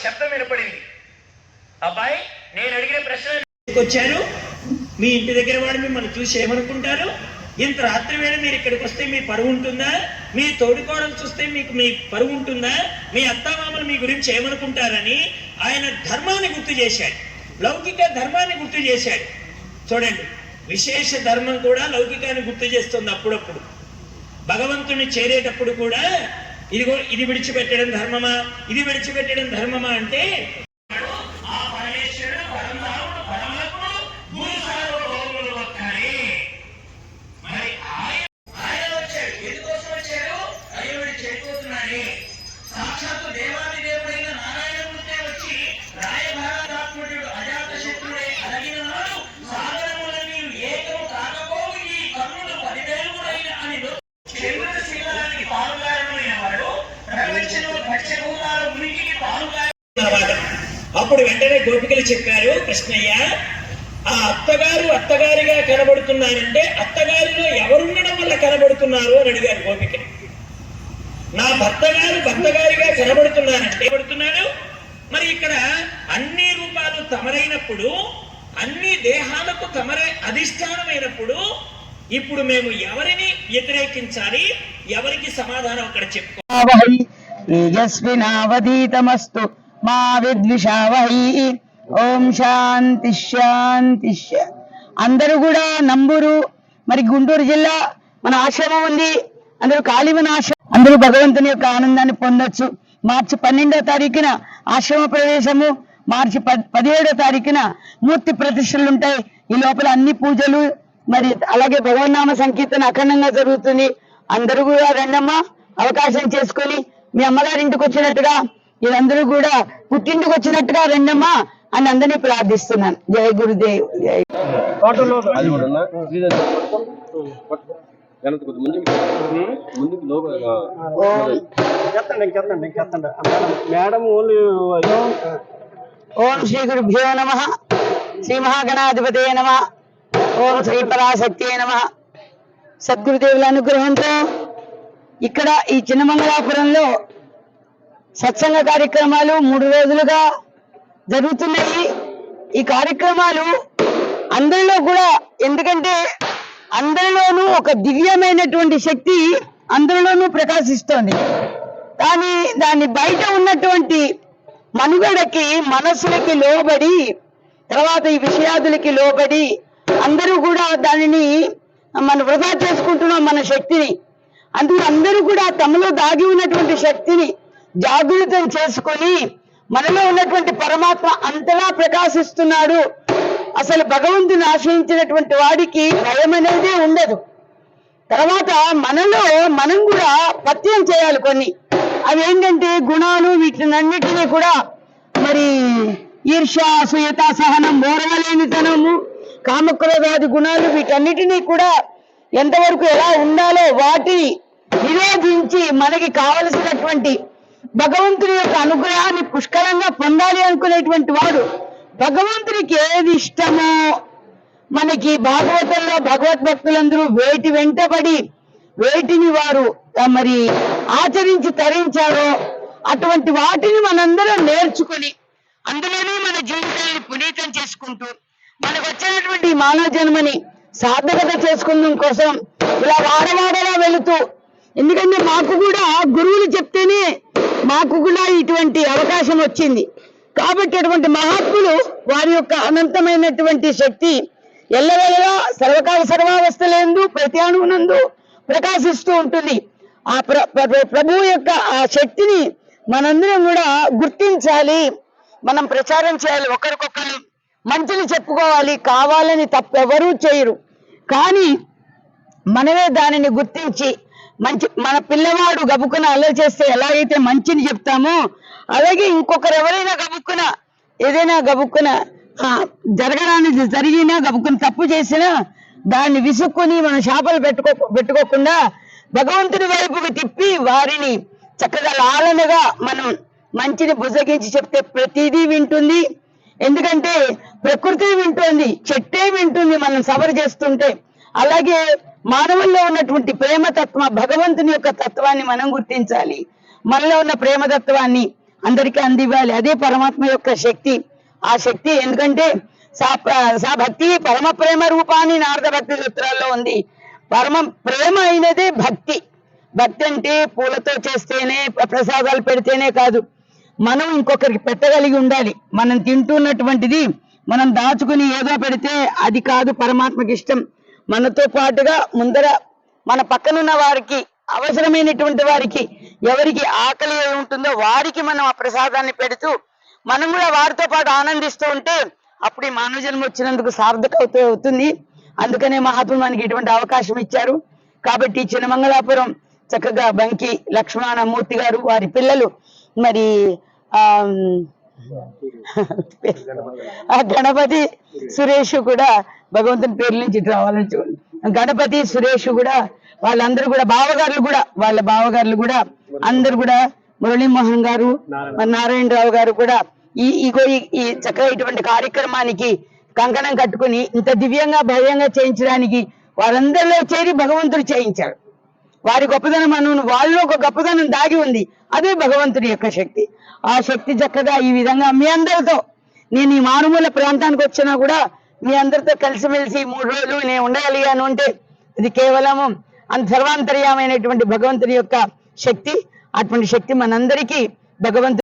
శబ్దం వినపడింది. అబ్బాయి, నేను అడిగిన ప్రశ్న వచ్చారు. మీ ఇంటి దగ్గర వాడు మిమ్మల్ని చూసి ఏమనుకుంటారు? ఇంత రాత్రి వేళ మీరు ఇక్కడికి వస్తే మీ పరువు ఉంటుందా? మీ తోడుకోడలు చూస్తే మీకు మీ పరువు ఉంటుందా? మీ అత్తామామలు మీ గురించి ఏమనుకుంటారని ఆయన ధర్మాన్ని గుర్తు చేశాడు, లౌకిక ధర్మాన్ని గుర్తు చేశాడు. చూడండి, విశేష ధర్మం కూడా లౌకికాన్ని గుర్తు చేస్తుంది. అప్పుడప్పుడు భగవంతుని చేరేటప్పుడు కూడా ఇదిగో ఇది విడిచిపెట్టడం ధర్మమా, ఇది విడిచిపెట్టడం ధర్మమా అంటే అప్పుడు వెంటనే గోపికలు చెప్పారు, కృష్ణయ్య ఆ అత్తగారు అత్తగారిగా కనబడుతున్నారంటే అత్తగారిలో ఎవరుండడం వల్ల కనబడుతున్నారు అని అడిగారు గోపికలు. నా భర్తగారు భర్తగారిగా కనబడుతున్నారంటే పడుతున్నాడు. మరి ఇక్కడ అన్ని రూపాలు తమరైనప్పుడు, అన్ని దేహాలకు తమరే అధిష్టానమైనప్పుడు ఇప్పుడు మేము ఎవరిని వ్యతిరేకించాలి, ఎవరికి సమాధానం అక్కడ చెప్పుకోవాలి. తేజస్వినావధీతమస్తు మా విద్విషావహి. ఓం శాంతి శాంతి. అందరూ కూడా నంబూరు, మరి గుంటూరు జిల్లా మన ఆశ్రమం ఉంది. అందరూ కాళీమన ఆశ్రమం, అందరూ భగవంతుని యొక్క ఆనందాన్ని పొందొచ్చు. మార్చి 12వ తారీఖున ఆశ్రమ ప్రవేశము, మార్చి 17వ తారీఖున మూర్తి ప్రతిష్టలు ఉంటాయి. ఈ లోపల అన్ని పూజలు, మరి అలాగే భగవన్నామ సంకీర్తన అఖండంగా జరుగుతుంది. అందరూ కూడా రండమ్మా, అవకాశం చేసుకొని మీ అమ్మగారి ఇంటికి వచ్చినట్టుగా వీళ్ళందరూ కూడా పుట్టింటికి వచ్చినట్టుగా రండమ్మా అని అందరినీ ప్రార్థిస్తున్నాను. జయ గురుదేవ్. జయ. ఓం శ్రీ గురుభ్యో నమః. శ్రీ మహాగణాధిపతయ నమః. ఓం శ్రీ పరాశక్తి నమః. సద్గురుదేవుల అనుగ్రహంతో ఇక్కడ ఈ చిన్నమంగళాపురంలో సత్సంగ కార్యక్రమాలు 3 రోజులుగా జరుగుతున్నాయి. ఈ కార్యక్రమాలు అందరిలో కూడా, ఎందుకంటే అందరిలోనూ ఒక దివ్యమైనటువంటి శక్తి అందరిలోనూ ప్రకాశిస్తోంది. కానీ దాని బయట ఉన్నటువంటి మనుగడకి, మనసులకి లోబడి, తర్వాత ఈ విషయాదులకి లోబడి అందరూ కూడా దానిని మనం వృధా చేసుకుంటున్నాం, మన శక్తిని. అందుకు అందరూ కూడా తమలో దాగి ఉన్నటువంటి శక్తిని జాగృతం చేసుకొని మనలో ఉన్నటువంటి పరమాత్మ అంతలా ప్రకాశిస్తున్నాడు. అసలు భగవంతుని ఆశ్రయించినటువంటి వాడికి భయం అనేది ఉండదు. తర్వాత మనలో మనం కూడా పత్యం చేయాలి కొన్ని. అవి ఏంటంటే గుణాలు, వీటినన్నిటినీ కూడా మరి ఈర్ష్య, అసూయత, సహనం, ఓర్వలేనితనము, కామక్రోధాది గుణాలు, వీటన్నిటినీ కూడా ఎంతవరకు ఎలా ఉండాలో వాటిని నిరోధించి మనకి కావలసినటువంటి భగవంతుని యొక్క అనుగ్రహాన్ని పుష్కలంగా పొందాలి అనుకునేటువంటి వాడు భగవంతునికి ఏది ఇష్టమో, మనకి భాగవతంలో భగవద్భక్తులందరూ వేటి వెంటబడి వేటిని వారు మరి ఆచరించి తరించారో అటువంటి వాటిని మనందరం నేర్చుకుని అందులోనే మన జీవితాన్ని పునీతం చేసుకుంటూ మనకు వచ్చినటువంటి మానవ జన్మని సార్థకత చేసుకుందాం కోసం ఇలా వాడవాడలా వెళుతూ, ఎందుకంటే మాకు కూడా గురువులు చెప్తేనే మాకు కూడా ఇటువంటి అవకాశం వచ్చింది. కాబట్టి అటువంటి మహాత్ములు వారి యొక్క అనంతమైనటువంటి శక్తి ఎల్లవేళలా సర్వకాల సర్వావస్థలందు ప్రతి అణువునందు ప్రకాశిస్తూ ఉంటుంది. ఆ ప్రభువు యొక్క ఆ శక్తిని మనందరం కూడా గుర్తించాలి, మనం ప్రచారం చేయాలి, ఒకరికొకరు మంచిని చెప్పుకోవాలి. కావాలని తప్పెవరూ చేయరు, కానీ మనమే దానిని గుర్తించి మంచి, మన పిల్లవాడు గబుక్కున అల్లరి చేస్తే ఎలాగైతే మంచిని చెప్తామో అలాగే ఇంకొకరు ఎవరైనా గబుక్కున ఏదైనా గబుక్కున జరగడానికి జరిగినా, గబుక్కున తప్పు చేసినా దాన్ని విసుక్కుని మన శాపలు పెట్టుకోకుండా భగవంతుడి వైపుకి తిప్పి వారిని చక్కగా లాలనగా మనం మంచిని బుజ్జగించి చెప్తే ప్రతిదీ వింటుంది. ఎందుకంటే ప్రకృతి వింటుంది, చెట్టే వింటుంది మనం సవరు చేస్తుంటే. అలాగే మానవుల్లో ఉన్నటువంటి ప్రేమతత్వ, భగవంతుని యొక్క తత్వాన్ని మనం గుర్తించాలి. మనలో ఉన్న ప్రేమతత్వాన్ని అందరికీ అందివ్వాలి. అదే పరమాత్మ యొక్క శక్తి. ఆ శక్తి ఎందుకంటే సా భక్తి పరమ ప్రేమ రూపాన్ని నారద భక్తి సూత్రాల్లో ఉంది. పరమ ప్రేమ అయినదే భక్తి. భక్తి అంటే పూలతో చేస్తేనే, ప్రసాదాలు పెడితేనే కాదు, మనం ఇంకొకరికి పెట్టగలిగి ఉండాలి. మనం తింటున్నటువంటిది మనం దాచుకుని ఏదో పెడితే అది కాదు పరమాత్మకి ఇష్టం. మనతో పాటుగా ముందర మన పక్కనున్న వారికి, అవసరమైనటువంటి వారికి, ఎవరికి ఆకలి ఉంటుందో వారికి మనం ఆ ప్రసాదాన్ని పెడుతూ మనం కూడా వారితో పాటు ఆనందిస్తూ ఉంటే అప్పుడు ఈ మానవ జన్మ వచ్చినందుకు సార్థక అవుతుంది. అందుకనే మహాత్ములు మనకి ఇటువంటి అవకాశం ఇచ్చారు. కాబట్టి చిన్నమంగళాపురం చక్కగా బంకి లక్ష్మణమూర్తి గారు, వారి పిల్లలు, మరి ఆ గణపతి సురేష్ కూడా, భగవంతుని పేర్ల నుంచి రావాలని చూడండి, గణపతి సురేష్ కూడా, వాళ్ళందరూ కూడా వాళ్ళ బావగారులు కూడా అందరు కూడా, మురళీమోహన్ గారు, నారాయణరావు గారు కూడా ఈ చక్కగా ఇటువంటి కార్యక్రమానికి కంకణం కట్టుకుని ఇంత దివ్యంగా భవ్యంగా చేయించడానికి వాళ్ళందరిలో చేరి భగవంతుడు చేయించాడు. వారి గొప్పదనం వాళ్ళు ఒక గొప్పదనం దాగి ఉంది. అదే భగవంతుడి యొక్క శక్తి. ఆ శక్తి చక్కగా ఈ విధంగా మీ అందరితో, నేను ఈ మారుమూల ప్రాంతానికి వచ్చినా కూడా మీ అందరితో కలిసిమెలిసి 3 రోజులు నేను ఉండగలిగాను అంటే ఇది కేవలము సర్వాంతర్యమైనటువంటి భగవంతుడి యొక్క శక్తి. అటువంటి శక్తి మనందరికీ భగవంతుడు